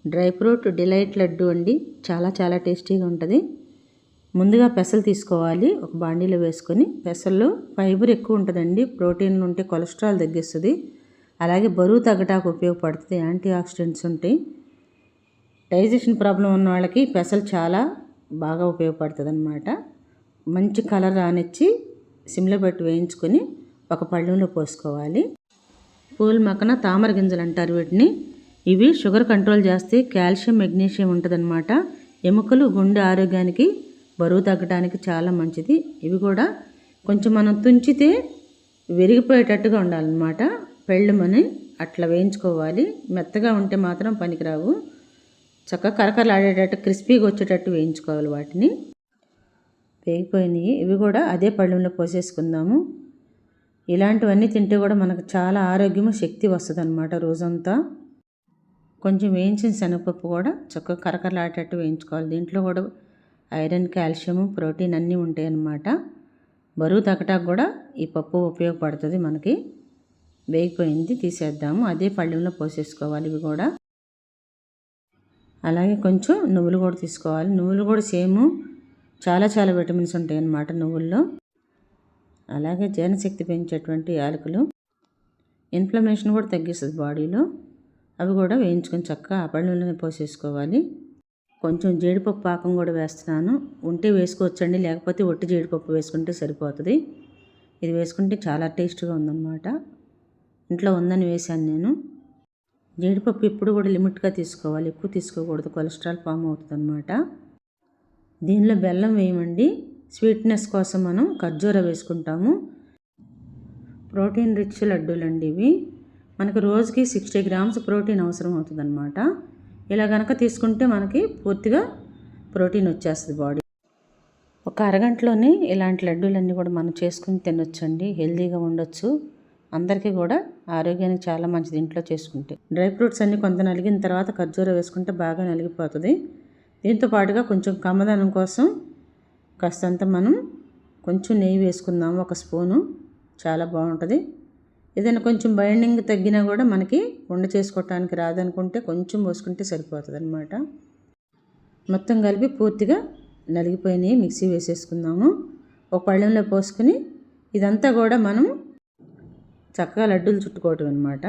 Dry fruit delight laddu అండి. చాలా టేస్టీగా ఉంటుంది. ముందుగా పెసలు తీసుకోవాలి. ఒక బాండీలో వేసుకొని, పెసల్లో ఫైబర్ ఎక్కువ ఉంటుందండి. ప్రోటీన్లు ఉంటే కొలెస్ట్రాల్ తగ్గిస్తుంది. అలాగే బరువు తగ్గటానికి ఉపయోగపడుతుంది. యాంటీ ఆక్సిడెంట్స్ ఉంటాయి. డైజెషన్ ప్రాబ్లం ఉన్న వాళ్ళకి పెసలు చాలా బాగా ఉపయోగపడుతుంది అన్నమాట. మంచి కలర్ రానిచ్చి సిమ్లో పెట్టి వేయించుకొని ఒక పళ్ళెంలో పోసుకోవాలి. పూల్ మక్కన తామర గింజలు అంటారు వీటిని. ఇవి షుగర్ కంట్రోల్ చేస్తే కాల్షియం మెగ్నీషియం ఉంటుందన్నమాట. ఎముకలు గుండె ఆరోగ్యానికి బరువు తగ్గడానికి చాలా మంచిది. ఇవి కూడా కొంచెం మనం తుంచితే విరిగిపోయేటట్టుగా ఉండాలన్నమాట. పెళ్ళమని అట్లా వేయించుకోవాలి. మెత్తగా ఉంటే మాత్రం పనికిరావు. చక్కగా కరకరలాడేటట్టు క్రిస్పీగా వచ్చేటట్టు వేయించుకోవాలి వాటిని. వేగిపోయినాయి. ఇవి కూడా అదే పళ్ళెంలో పోసేసుకుందాము. ఇలాంటివన్నీ తింటే కూడా మనకు చాలా ఆరోగ్యము శక్తి వస్తుంది అన్నమాట రోజంతా. కొంచెం వేయించిన శనగపప్పు కూడా చక్కగా కరకరలాడేటట్టు వేయించుకోవాలి. దీంట్లో కూడా ఐరన్, కాల్షియం, ప్రోటీన్ అన్నీ ఉంటాయి అన్నమాట. బరువు తగ్గటానికి కూడా ఈ పప్పు ఉపయోగపడుతుంది మనకి. వేగిపోయింది, తీసేద్దాము. అదే పళ్ళెంలో పోసేసుకోవాలి ఇవి కూడా. అలాగే కొంచెం నువ్వులు కూడా తీసుకోవాలి. నువ్వులు కూడా సేమ్ చాలా విటమిన్స్ ఉంటాయి అన్నమాట నువ్వుల్లో. అలాగే జీర్ణశక్తి పెంచేటువంటి యాలకులు ఇన్ఫ్లమేషన్ కూడా తగ్గిస్తుంది బాడీలో. అవి కూడా వేయించుకొని చక్కగా ఆ పళ్ళెంలోనే పోసేసుకోవాలి. కొంచెం జీడిపప్పు పాకం కూడా వేస్తున్నాను. ఉంటే వేసుకోవచ్చండి, లేకపోతే ఒట్టి జీడిపప్పు వేసుకుంటే సరిపోతుంది. ఇది వేసుకుంటే చాలా టేస్ట్గా ఉందన్నమాట. ఇంట్లో ఉందని వేశాను నేను. జీడిపప్పు ఎప్పుడు కూడా లిమిట్గా తీసుకోవాలి, ఎక్కువ తీసుకోకూడదు. కొలెస్ట్రాల్ ఫామ్ అవుతుంది అన్నమాట. దీనిలో బెల్లం వేయమండి. స్వీట్నెస్ కోసం మనం ఖర్జూర వేసుకుంటాము. ప్రోటీన్ రిచ్ లడ్డూలండి ఇవి. మనకు రోజుకి 60 గ్రామ్స్ ప్రోటీన్ అవసరం అవుతుంది అన్నమాట. ఇలా కనుక తీసుకుంటే మనకి పూర్తిగా ప్రోటీన్ వచ్చేస్తుంది బాడీ. ఒక అరగంటలోనే ఇలాంటి లడ్డూలన్నీ కూడా మనం చేసుకుని తినొచ్చండి. హెల్తీగా ఉండొచ్చు. అందరికీ కూడా ఆరోగ్యానికి చాలా మంచిది ఇంట్లో చేసుకుంటే. డ్రై ఫ్రూట్స్ అన్నీ కొంత నలిగిన తర్వాత ఖర్జూర వేసుకుంటే బాగా నలిగిపోతుంది. దీంతో పాటుగా కొంచెం కమ్మదనం కోసం కాస్తంత మనం కొంచెం నెయ్యి వేసుకుందాము, 1 స్పూను. చాలా బాగుంటుంది. ఏదైనా కొంచెం బైండింగ్ తగ్గినా కూడా మనకి ఉండ చేసుకోవటానికి రాదనుకుంటే కొంచెం పోసుకుంటే సరిపోతుంది అన్నమాట. మొత్తం కలిపి పూర్తిగా నలిగిపోయినాయి మిక్సీ వేసేసుకుందాము. ఒక పళ్ళెంలో పోసుకొని ఇదంతా కూడా మనం చక్కగా లడ్డూలు చుట్టుకోవటం అన్నమాట.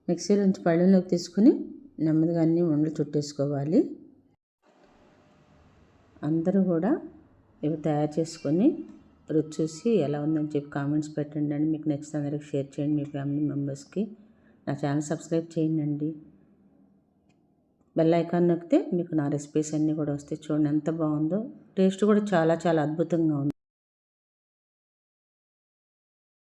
మిక్సీలోంచి పళ్ళెంలోకి తీసుకుని నెమ్మదిగా అన్నీ ఉండలు చుట్టేసుకోవాలి. అందరూ కూడా ఇవి తయారు చేసుకొని రుచి చూసి ఎలా ఉందని చెప్పి కామెంట్స్ పెట్టండి అండి. మీకు నచ్చితే అందరికి షేర్ చేయండి, మీ ఫ్యామిలీ మెంబర్స్కి. నా ఛానల్ సబ్స్క్రైబ్ చేయండి అండి. బెల్ ఐకాన్ నొక్కితే మీకు నా రెసిపీస్ అన్నీ కూడా వస్తాయి. చూడండి ఎంత బాగుందో. టేస్ట్ కూడా చాలా అద్భుతంగా ఉంది.